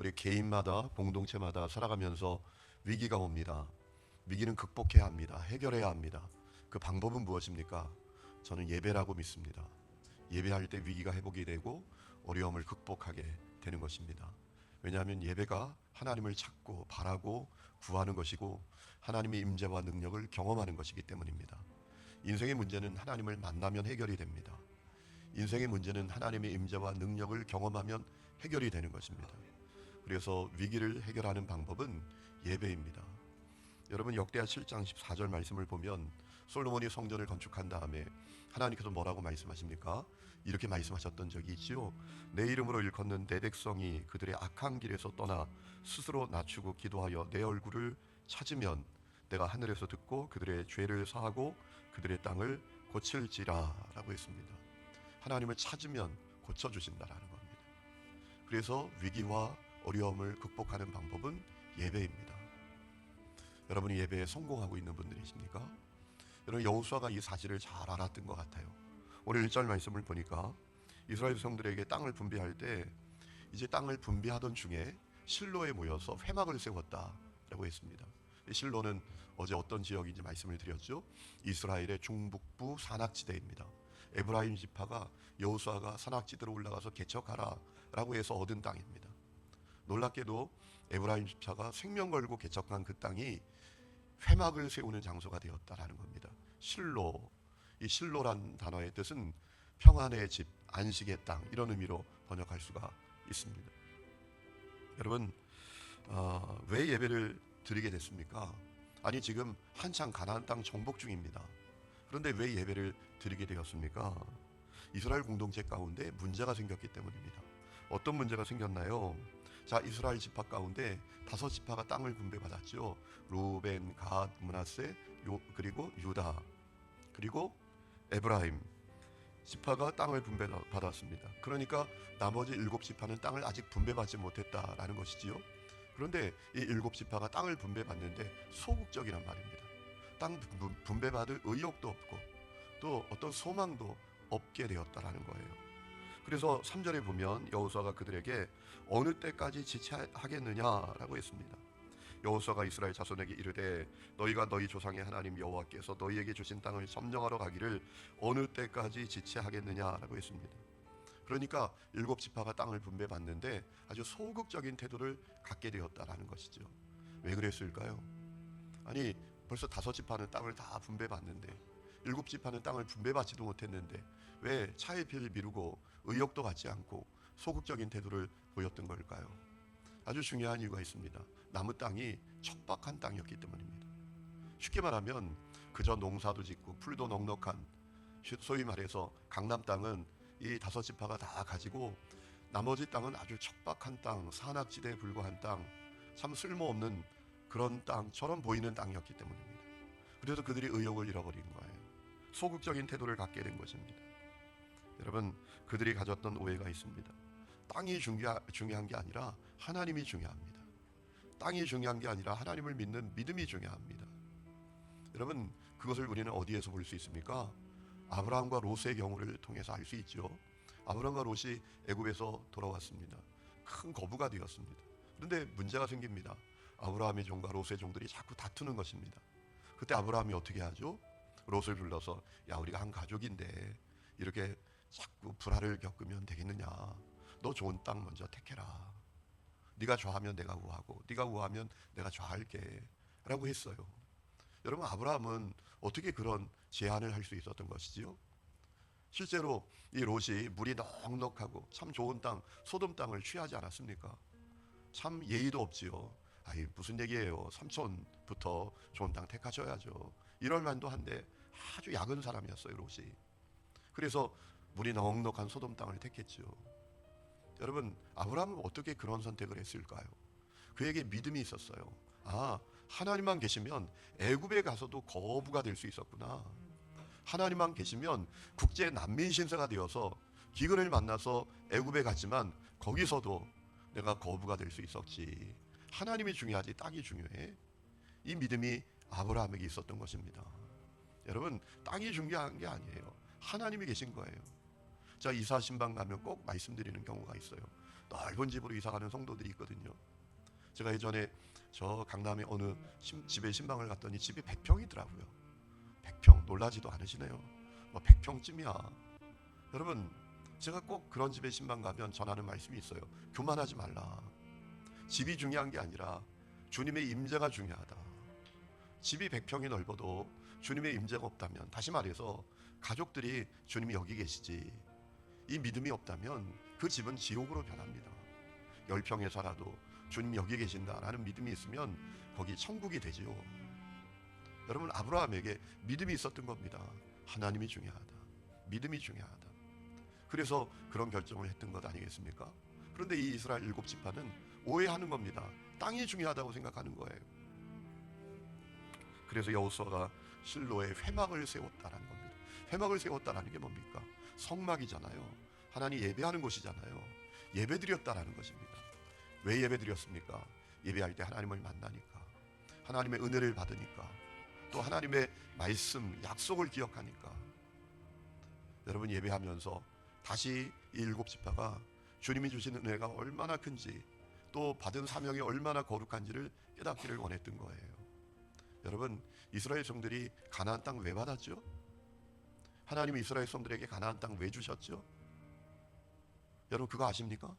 우리 개인마다 공동체마다 살아가면서 위기가 옵니다. 위기는 극복해야 합니다. 해결해야 합니다. 그 방법은 무엇입니까? 저는 예배라고 믿습니다. 예배할 때 위기가 회복이 되고 어려움을 극복하게 되는 것입니다. 왜냐하면 예배가 하나님을 찾고 바라고 구하는 것이고 하나님의 임재와 능력을 경험하는 것이기 때문입니다. 인생의 문제는 하나님을 만나면 해결이 됩니다. 인생의 문제는 하나님의 임재와 능력을 경험하면 해결이 되는 것입니다. 그래서 위기를 해결하는 방법은 예배입니다. 여러분 역대하 7장 14절 말씀을 보면 솔로몬이 성전을 건축한 다음에 하나님께서 뭐라고 말씀하십니까? 이렇게 말씀하셨던 적이 있지요. 내 이름으로 일컫는 내 백성이 그들의 악한 길에서 떠나 스스로 낮추고 기도하여 내 얼굴을 찾으면 내가 하늘에서 듣고 그들의 죄를 사하고 그들의 땅을 고칠지라 라고 했습니다. 하나님을 찾으면 고쳐주신다라는 겁니다. 그래서 위기와 어려움을 극복하는 방법은 예배입니다. 여러분이 예배에 성공하고 있는 분들이십니까? 여러분 여호수아가 이 사실을 잘 알았던 것 같아요. 오늘 1절 말씀을 보니까 이스라엘 백성들에게 땅을 분배할 때 이제 땅을 분배하던 중에 실로에 모여서 회막을 세웠다라고 했습니다. 실로는 어제 어떤 지역인지 말씀을 드렸죠. 이스라엘의 중북부 산악지대입니다. 에브라임 지파가 여호수아가 산악지대로 올라가서 개척하라라고 해서 얻은 땅입니다. 놀랍게도 에브라임 지파가 생명 걸고 개척한 그 땅이 회막을 세우는 장소가 되었다라는 겁니다. 실로, 이 실로란 단어의 뜻은 평안의 집, 안식의 땅 이런 의미로 번역할 수가 있습니다. 여러분 왜 예배를 드리게 됐습니까? 아니 지금 한창 가나안 땅 정복 중입니다. 그런데 왜 예배를 드리게 되었습니까? 이스라엘 공동체 가운데 문제가 생겼기 때문입니다. 어떤 문제가 생겼나요? 자, 이스라엘 지파 가운데 5지파가 땅을 분배받았죠. 루벤, 갓, 므낫세, 그리고 유다, 그리고 에브라임 지파가 땅을 분배받았습니다. 그러니까 나머지 7지파는 땅을 아직 분배받지 못했다라는 것이지요. 그런데 이 7지파가 땅을 분배받는데 소극적이란 말입니다. 땅 분배받을 의욕도 없고 또 어떤 소망도 없게 되었다라는 거예요. 그래서 3절에 보면 여호수아가 그들에게 어느 때까지 지체하겠느냐라고 했습니다. 여호수아가 이스라엘 자손에게 이르되 너희가 너희 조상의 하나님 여호와께서 너희에게 주신 땅을 점령하러 가기를 어느 때까지 지체하겠느냐라고 했습니다. 그러니까 7지파가 땅을 분배받는데 아주 소극적인 태도를 갖게 되었다라는 것이죠. 왜 그랬을까요? 아니 벌써 5지파는 땅을 다 분배받는데 7지파는 땅을 분배받지도 못했는데 왜 차일피일 미루고 의욕도 갖지 않고 소극적인 태도를 보였던 걸까요? 아주 중요한 이유가 있습니다. 남의 땅이 척박한 땅이었기 때문입니다. 쉽게 말하면 그저 농사도 짓고 풀도 넉넉한 소위 말해서 강남 땅은 이 5지파가 다 가지고 나머지 땅은 아주 척박한 땅, 산악지대에 불과한 땅, 참 쓸모없는 그런 땅처럼 보이는 땅이었기 때문입니다. 그래서 그들이 의욕을 잃어버린 거예요. 소극적인 태도를 갖게 된 것입니다. 여러분 그들이 가졌던 오해가 있습니다. 땅이 중요한 게 아니라 하나님이 중요합니다. 땅이 중요한 게 아니라 하나님을 믿는 믿음이 중요합니다. 여러분 그것을 우리는 어디에서 볼 수 있습니까? 아브라함과 롯의 경우를 통해서 알 수 있죠. 아브라함과 롯이 애굽에서 돌아왔습니다. 큰 거부가 되었습니다. 그런데 문제가 생깁니다. 아브라함의 종과 롯의 종들이 자꾸 다투는 것입니다. 그때 아브라함이 어떻게 하죠? 롯을 불러서 야 우리가 한 가족인데 이렇게 자꾸 불화를 겪으면 되겠느냐. 너 좋은 땅 먼저 택해라. 네가 좋아하면 내가 우하고 네가 우하면 내가 좋아할게 라고 했어요. 여러분 아브라함은 어떻게 그런 제안을 할 수 있었던 것이지요? 실제로 이 롯이 물이 넉넉하고 참 좋은 땅 소돔 땅을 취하지 않았습니까? 참 예의도 없지요. 아이 무슨 얘기예요. 삼촌부터 좋은 땅 택하셔야죠. 이럴 만도 한데 아주 약은 사람이었어요 롯이. 그래서 물이 넉넉한 소돔 땅을 택했죠. 여러분 아브라함은 어떻게 그런 선택을 했을까요? 그에게 믿음이 있었어요. 아 하나님만 계시면 애굽에 가서도 거부가 될 수 있었구나. 하나님만 계시면 국제 난민 신세가 되어서 기근을 만나서 애굽에 갔지만 거기서도 내가 거부가 될 수 있었지. 하나님이 중요하지 땅이 중요해. 이 믿음이 아브라함에게 있었던 것입니다. 여러분 땅이 중요한 게 아니에요. 하나님이 계신 거예요. 자 이사 신방 가면 꼭 말씀드리는 경우가 있어요. 넓은 집으로 이사가는 성도들이 있거든요. 제가 예전에 저 강남의 어느 집에 신방을 갔더니 집이 100평이더라고요. 100평, 놀라지도 않으시네요. 뭐 100평쯤이야. 여러분, 제가 꼭 그런 집에 신방 가면 전하는 말씀이 있어요. 교만하지 말라. 집이 중요한 게 아니라 주님의 임재가 중요하다. 집이 100평이 넓어도 주님의 임재가 없다면, 다시 말해서 가족들이 주님이 여기 계시지, 이 믿음이 없다면 그 집은 지옥으로 변합니다. 10평에 살아도 주님이 여기 계신다라는 믿음이 있으면 거기 천국이 되지요. 여러분, 아브라함에게 믿음이 있었던 겁니다. 하나님이 중요하다. 믿음이 중요하다. 그래서 그런 결정을 했던 것 아니겠습니까? 그런데 이 이스라엘 7지파는 오해하는 겁니다. 땅이 중요하다고 생각하는 거예요. 그래서 여호수아가 실로에 회막을 세웠다라는 겁니다. 회막을 세웠다라는 게 뭡니까? 성막이잖아요. 하나님 예배하는 곳이잖아요. 예배드렸다라는 것입니다. 왜 예배드렸습니까? 예배할 때 하나님을 만나니까, 하나님의 은혜를 받으니까, 또 하나님의 말씀, 약속을 기억하니까. 여러분, 예배하면서 다시 이 7지파가 주님이 주시는 은혜가 얼마나 큰지, 또 받은 사명이 얼마나 거룩한지를 깨닫기를 원했던 거예요. 여러분, 이스라엘 성들이 가나안 땅 왜 받았죠? 하나님이 이스라엘 성들에게 가나안 땅 왜 주셨죠? 여러분, 그거 아십니까?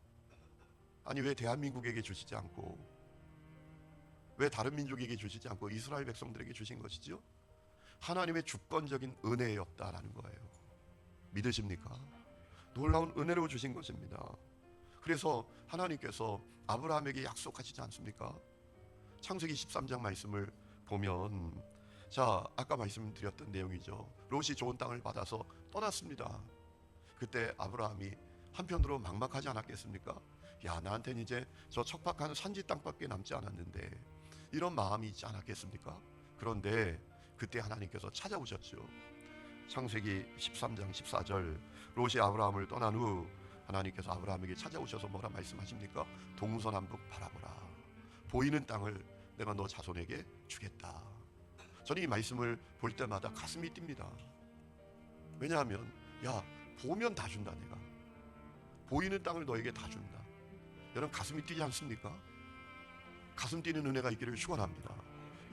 아니, 왜 대한민국에게 주시지 않고, 왜 다른 민족에게 주시지 않고 이스라엘 백성들에게 주신 것이지요? 하나님의 주권적인 은혜였다라는 거예요. 믿으십니까? 놀라운 은혜로 주신 것입니다. 그래서 하나님께서 아브라함에게 약속하시지 않습니까? 창세기 13장 말씀을 보면, 자, 아까 말씀드렸던 내용이죠. 롯이 좋은 땅을 받아서 떠났습니다. 그때 아브라함이 한편으로 막막하지 않았겠습니까? 야, 나한테는 이제 저 척박한 산지 땅밖에 남지 않았는데, 이런 마음이 있지 않았겠습니까? 그런데 그때 하나님께서 찾아오셨죠. 창세기 13장 14절, 롯이 아브라함을 떠난 후 하나님께서 아브라함에게 찾아오셔서 뭐라 말씀하십니까? 동서남북 바라보라. 보이는 땅을 내가 너 자손에게 주겠다. 저는 이 말씀을 볼 때마다 가슴이 뜁니다. 왜냐하면, 야, 보면 다 준다. 내가 보이는 땅을 너에게 다 준다. 여러분, 가슴이 뛰지 않습니까? 가슴 뛰는 은혜가 있기를 축원합니다.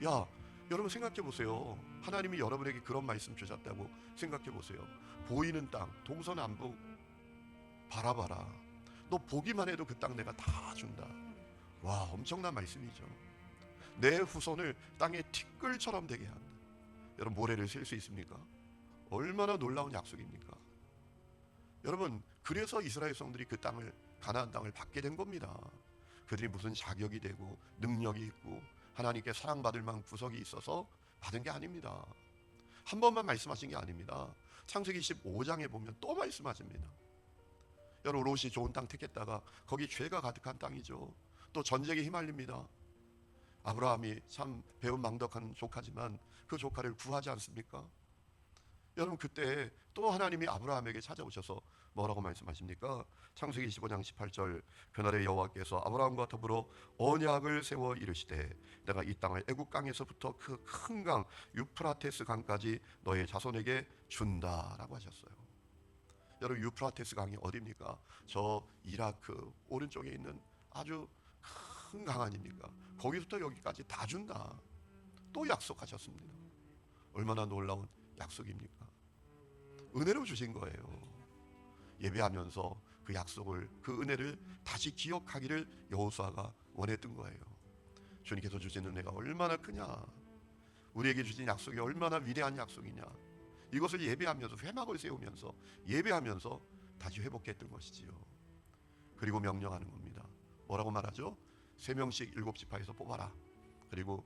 야, 여러분 생각해 보세요. 하나님이 여러분에게 그런 말씀 주셨다고 생각해 보세요. 보이는 땅, 동서남북 바라봐라. 너 보기만 해도 그 땅 내가 다 준다. 와, 엄청난 말씀이죠. 내 후손을 땅의 티끌처럼 되게 한다. 여러분, 모래를 셀 수 있습니까? 얼마나 놀라운 약속입니까? 여러분, 그래서 이스라엘 성들이 그 땅을, 가나안 땅을 받게 된 겁니다. 그들이 무슨 자격이 되고 능력이 있고 하나님께 사랑받을 만한 구석이 있어서 받은 게 아닙니다. 한 번만 말씀하신 게 아닙니다. 창세기 15장에 보면 또 말씀하십니다. 여러분, 롯이 좋은 땅 택했다가 거기 죄가 가득한 땅이죠. 또 전쟁에 휘말립니다. 아브라함이 참 배은망덕한 조카지만 그 조카를 구하지 않습니까? 여러분, 그때 또 하나님이 아브라함에게 찾아오셔서 뭐라고 말씀하십니까? 창세기 15장 18절, 그날에 여호와께서 아브라함과 더불어 언약을 세워 이르시되 내가 이 땅을 애굽 강에서부터 그 큰 강 유프라테스 강까지 너의 자손에게 준다라고 하셨어요. 여러분, 유프라테스 강이 어디입니까? 저 이라크 오른쪽에 있는 아주 큰 강 아닙니까? 거기부터 여기까지 다 준다. 또 약속하셨습니다. 얼마나 놀라운 약속입니까? 은혜로 주신 거예요. 예배하면서 그 약속을, 그 은혜를 다시 기억하기를 여호수아가 원했던 거예요. 주님께서 주신 은혜가 얼마나 크냐, 우리에게 주신 약속이 얼마나 위대한 약속이냐, 이것을 예배하면서, 회막을 세우면서 예배하면서 다시 회복했던 것이지요. 그리고 명령하는 겁니다. 뭐라고 말하죠? 3명씩 7지파에서 뽑아라. 그리고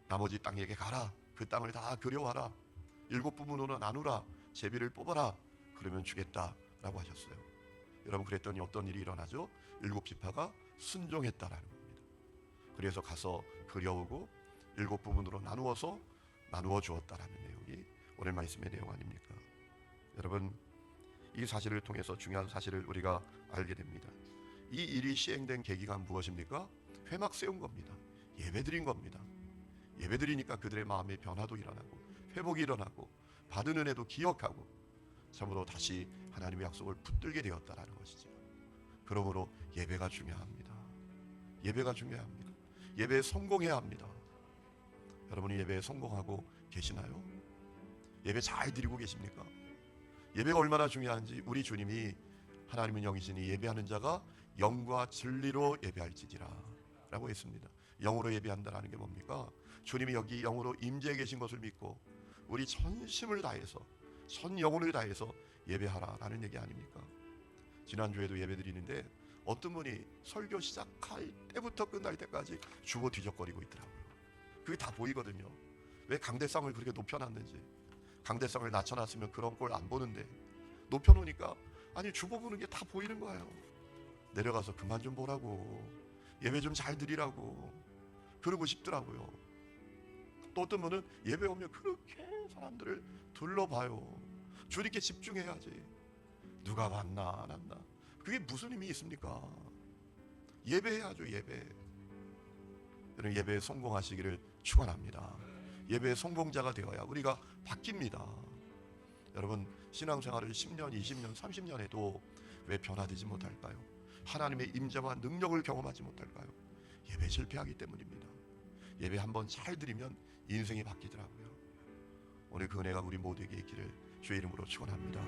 나머지 땅에게 가라. 그 땅을 다 그려와라. 7부문으로 나누라. 제비를 뽑아라. 그러면 주겠다라고 하셨어요. 여러분, 그랬더니 어떤 일이 일어나죠? 7지파가 순종했다라는 겁니다. 그래서 가서 그려오고 7부문으로 나누어서 나누어 주었다라는 내용이 오늘 말씀의 내용 아닙니까? 여러분, 이 사실을 통해서 중요한 사실을 우리가 알게 됩니다. 이 일이 시행된 계기가 무엇입니까? 회막 세운 겁니다. 예배드린 겁니다. 예배드리니까 그들의 마음의 변화도 일어나고 회복이 일어나고 받은 은혜도 기억하고 참으로 다시 하나님의 약속을 붙들게 되었다라는 것이죠. 그러므로 예배가 중요합니다. 예배가 중요합니다. 예배에 성공해야 합니다. 여러분이 예배에 성공하고 계시나요? 예배 잘 드리고 계십니까? 예배가 얼마나 중요한지 우리 주님이 하나님은 영이시니 예배하는 자가 영과 진리로 예배할지니라 라고 했습니다. 영으로 예배한다는 게 뭡니까? 주님이 여기 영으로 임재해 계신 것을 믿고 우리 전심을 다해서 전 영혼을 다해서 예배하라라는 얘기 아닙니까? 지난주에도 예배 드리는데 어떤 분이 설교 시작할 때부터 끝날 때까지 주워 뒤적거리고 있더라고요. 그게 다 보이거든요. 왜 강대상을 그렇게 높여놨는지. 강대상을 낮춰놨으면 그런 꼴 안 보는데 높여놓으니까 아니 주보 보는 게 다 보이는 거예요. 내려가서 그만 좀 보라고, 예배 좀 잘 드리라고 그러고 싶더라고요. 또 어떤 분은 예배 오면 그렇게 사람들을 둘러봐요. 주님께 집중해야지. 누가 왔나 안 왔나 그게 무슨 의미 있습니까? 예배해야죠. 예배. 여러분 예배에 성공하시기를 축원합니다. 예배의 성공자가 되어야 우리가 바뀝니다. 여러분 신앙생활을 10년, 20년, 30년 해도 왜 변화되지 못할까요? 하나님의 임재와 능력을 경험하지 못할까요? 예배 실패하기 때문입니다. 예배 한번 잘 드리면 인생이 바뀌더라고요. 오늘 그 은혜가 우리 모두에게 있기를 주의 이름으로 축원합니다.